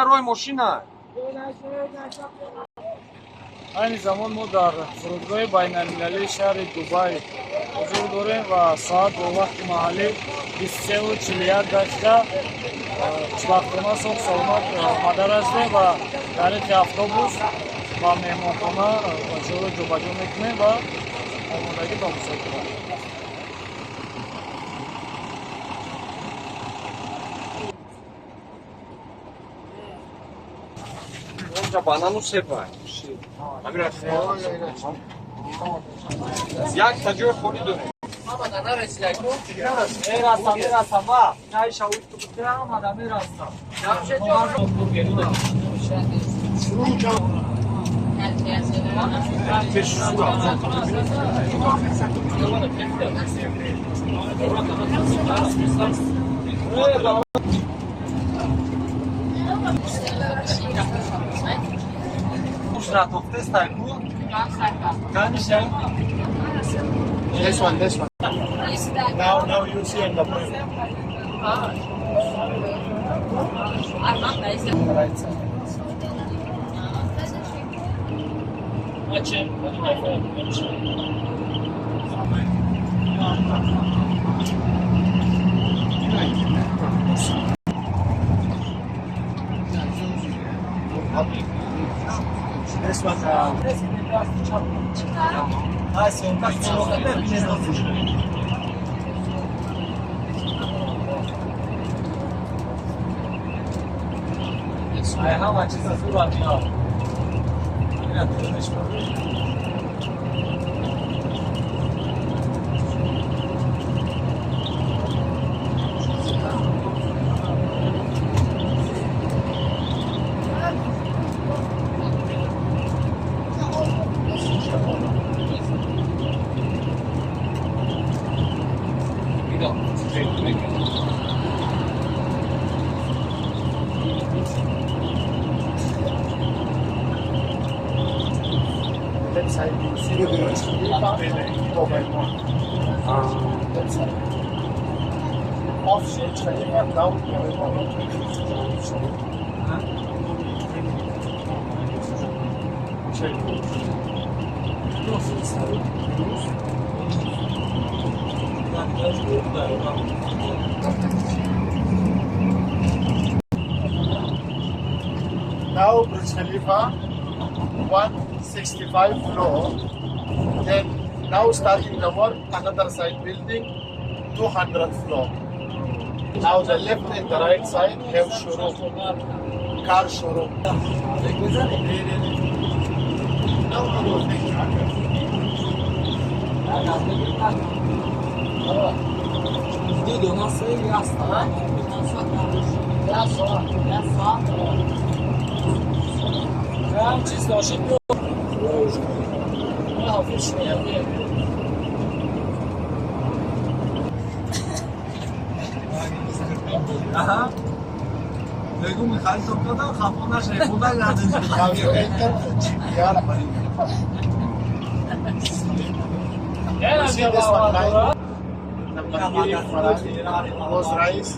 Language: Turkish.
Рой машина. айни замон мо дар фурудгоҳи байналмилалии шаҳри Дубай ҳузур дорем ва соат бо вақти маҳаллӣ 23:41 чилахона соҳ саломат омада растем ва тариқи автобус ва меҳмонхона ва ҷойро ҷобаҷо мекунем ва омодагӣ ба мусофира. Банану сепа. Як таҷои холи дорем. This one. Now you see in the point. Right side. This one. How much is the food on now? That side you see the that side. Off shade, down. Now Burj Khalifa 165 floor. Then now starting the work, another side building 200 floor. Now the left and the right side have showroom, car showroom. Aha. Begu Mikhali topladı, kapına şey, buradan geldi. See this one line? Rose rice.